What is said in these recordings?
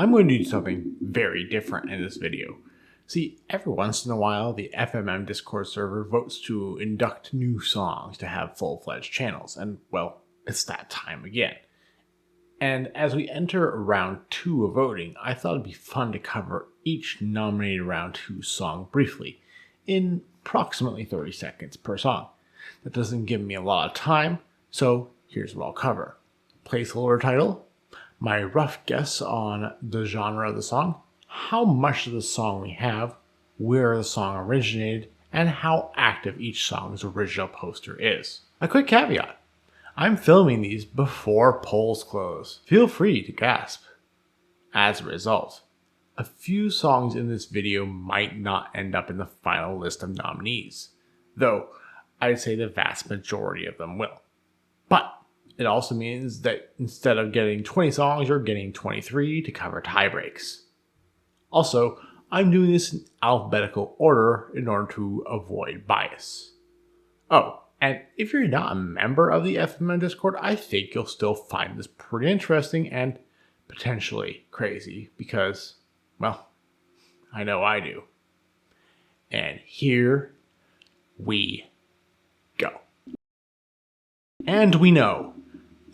I'm going to do something very different in this video. See, every once in a while, the FMM Discord server votes to induct new songs to have full-fledged channels, and well, it's that time again. And as we enter round 2 of voting, I thought it'd be fun to cover each nominated round 2 song briefly, in approximately 30 seconds per song. That doesn't give me a lot of time, so here's what I'll cover. Placeholder title, my rough guess on the genre of the song, how much of the song we have, where the song originated, and how active each song's original poster is. A quick caveat, I'm filming these before polls close. Feel free to gasp. As a result, a few songs in this video might not end up in the final list of nominees, though I'd say the vast majority of them will. But it also means that instead of getting 20 songs, you're getting 23 to cover tie breaks. Also, I'm doing this in alphabetical order in order to avoid bias. Oh, and if you're not a member of the FMM Discord, I think you'll still find this pretty interesting and potentially crazy because, well, I know I do. And here we go. And we know.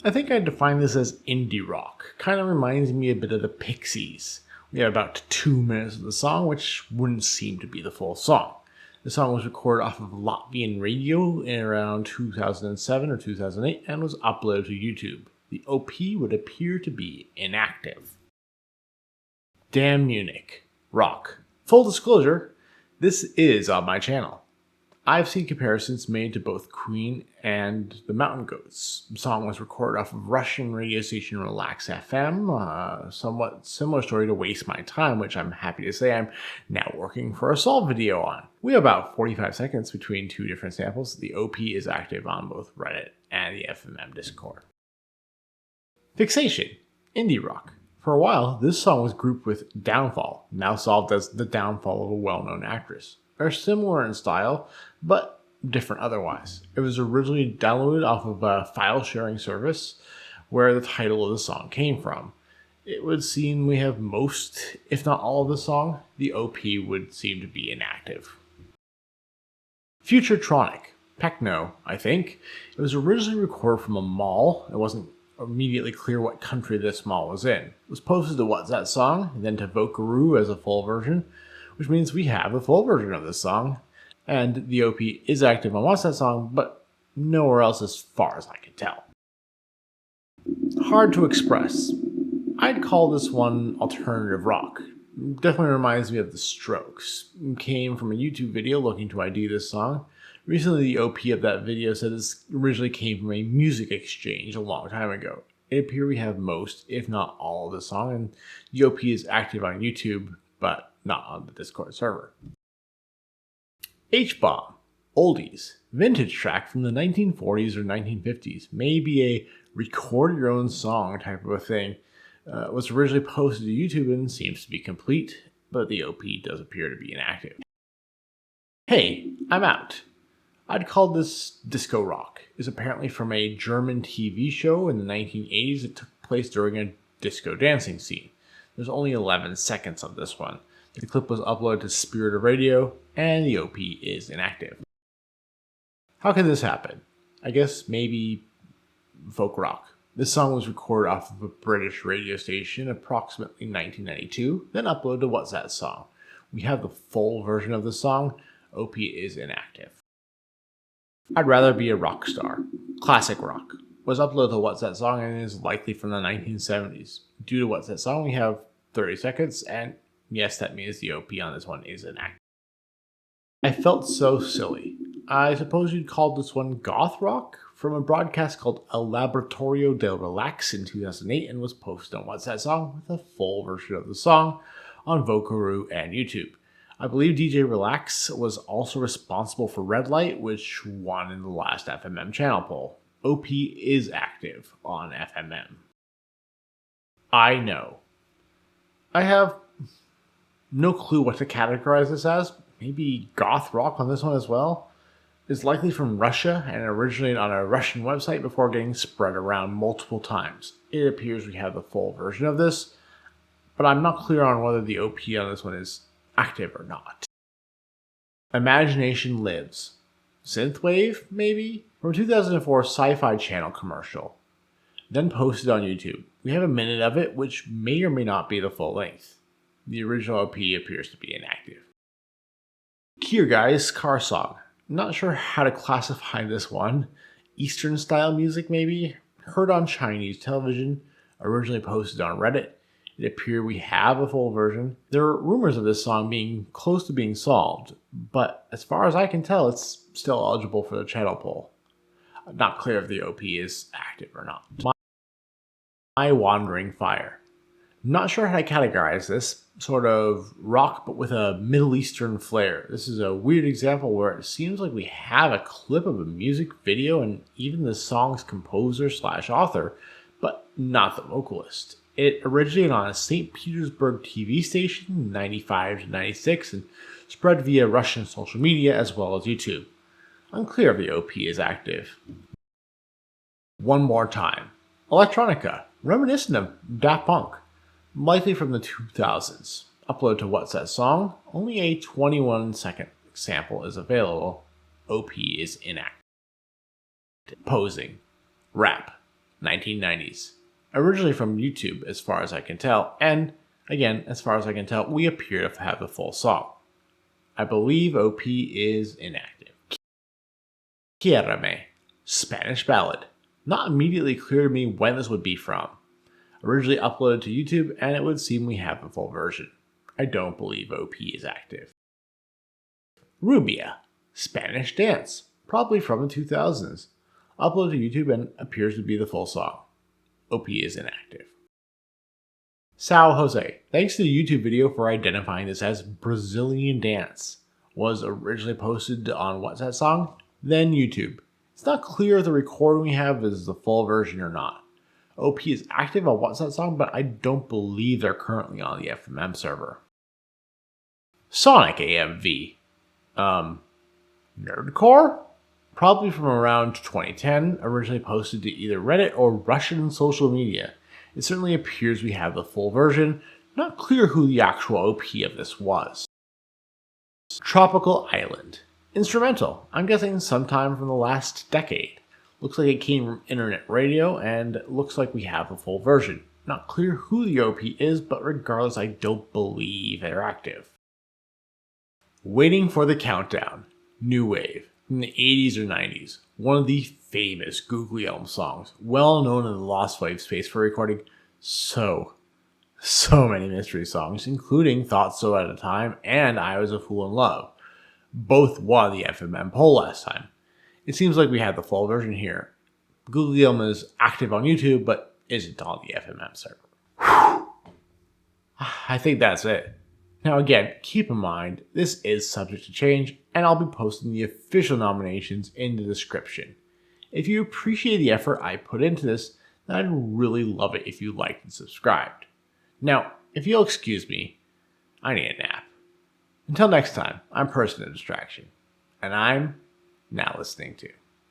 I think I'd define this as indie rock. Kind of reminds me a bit of the Pixies. We have about 2 minutes of the song, which wouldn't seem to be the full song. The song was recorded off of Latvian radio in around 2007 or 2008 and was uploaded to YouTube. The OP would appear to be inactive. Damn Munich. Rock. Full disclosure, this is on my channel. I've seen comparisons made to both Queen and the Mountain Goats. The song was recorded off of Russian radio station Relax FM, somewhat similar story to Waste My Time, which I'm happy to say I'm now working for a solve video on. We have about 45 seconds between 2 different samples. The OP is active on both Reddit and the FMM Discord. Fixation. Indie rock. For a while, this song was grouped with Downfall, now solved as the downfall of a well-known actress. Are similar in style, but different otherwise. It was originally downloaded off of a file sharing service where the title of the song came from. It would seem we have most, if not all of the song. The OP would seem to be inactive. Future Tronic. Techno, I think. It was originally recorded from a mall. It wasn't immediately clear what country this mall was in. It was posted to What's That Song, and then to Vokaroo as a full version, which means we have the full version of this song, and the OP is active on What's That Song, but nowhere else as far as I can tell. Hard to express. I'd call this one alternative rock. Definitely reminds me of The Strokes. Came from a YouTube video looking to ID this song. Recently, the OP of that video said this originally came from a music exchange a long time ago. It appears we have most, if not all, of the song, and the OP is active on YouTube, but not on the Discord server. H-Bomb. Oldies. Vintage track from the 1940s or 1950s. Maybe a record your own song type of a thing. Was originally posted to YouTube and seems to be complete, but the OP does appear to be inactive. Hey, I'm out. I'd call this disco rock. It's apparently from a German TV show in the 1980s that took place during a disco dancing scene. There's only 11 seconds of this one. The clip was uploaded to Spirit of Radio, and the OP is inactive. How could this happen? I guess maybe folk rock. This song was recorded off of a British radio station approximately 1992, then uploaded to What's That Song. We have the full version of the song. OP is inactive. I'd rather be a Rockstar. Classic rock. Was uploaded to What's That Song and is likely from the 1970s. Due to What's That Song, we have 30 seconds, and yes, that means the OP on this one is inactive. I Felt So Silly. I suppose you'd call this one goth rock, from a broadcast called El Laboratorio del Relax in 2008 and was posted on What's That Song with a full version of the song on Vokaroo and YouTube. I believe DJ Relax was also responsible for Red Light, which won in the last FMM Channel Poll. OP is active on FMM. I know. I have no clue what to categorize this as. Maybe goth rock on this one as well. It's likely from Russia and originated on a Russian website before getting spread around multiple times. It appears we have the full version of this, but I'm not clear on whether the OP on this one is active or not. Imagination Lives. Synthwave, maybe? From a 2004 Sci-Fi Channel commercial. Then posted on YouTube. We have a minute of it, which may or may not be the full length. The original OP appears to be inactive. Kyrgyz Car Song. Not sure how to classify this one. Eastern style music, maybe? Heard on Chinese television. Originally posted on Reddit. It appears we have a full version. There are rumors of this song being close to being solved, but as far as I can tell, it's still eligible for the channel poll. Not clear if the OP is active or not. My Wandering Fire. Not sure how to categorize this. Sort of rock, but with a Middle Eastern flair. This is a weird example where it seems like we have a clip of a music video and even the song's composer / author, but not the vocalist. It originated on a St. Petersburg TV station, 95 to 96, and spread via Russian social media as well as YouTube. Unclear if the OP is active. One More Time. Electronica, reminiscent of Daft Punk, likely from the 2000s. Upload to What's That Song? Only a 21-second sample is available. OP is inactive. Posing. Rap. 1990s. Originally from YouTube, as far as I can tell, and, again, as far as I can tell, we appear to have the full song. I believe OP is inactive. Queireme. Spanish ballad. Not immediately clear to me when this would be from. Originally uploaded to YouTube, and it would seem we have the full version. I don't believe OP is active. Rubia. Spanish dance. Probably from the 2000s. Uploaded to YouTube and appears to be the full song. OP is inactive. Seu Jose. Thanks to the YouTube video for identifying this as Brazilian dance. Was originally posted on What's That Song? Then YouTube. It's not clear if the recording we have is the full version or not. OP is active on What's That Song, but I don't believe they're currently on the FMM server. Sonic AMV. Nerdcore? Probably from around 2010, originally posted to either Reddit or Russian social media. It certainly appears we have the full version, not clear who the actual OP of this was. Tropical Island. Instrumental, I'm guessing sometime from the last decade. Looks like it came from internet radio, and looks like we have the full version. Not clear who the OP is, but regardless, I don't believe they're active. Waiting for the Countdown. New Wave. From the 80s or 90s, one of the famous Googly Elm songs, well known in the Lostwave space for recording so many mystery songs, including Thought So at a Time and I Was a Fool in Love. Both won the FMM poll last time. It seems like we have the full version here. Googly Elm is active on YouTube, but isn't on the FMM server. I think that's it. Now again, keep in mind, this is subject to change, and I'll be posting the official nominations in the description. If you appreciate the effort I put into this, then I'd really love it if you liked and subscribed. Now, if you'll excuse me, I need a nap. Until next time, I'm PersonOfDistraction, and I'm now listening to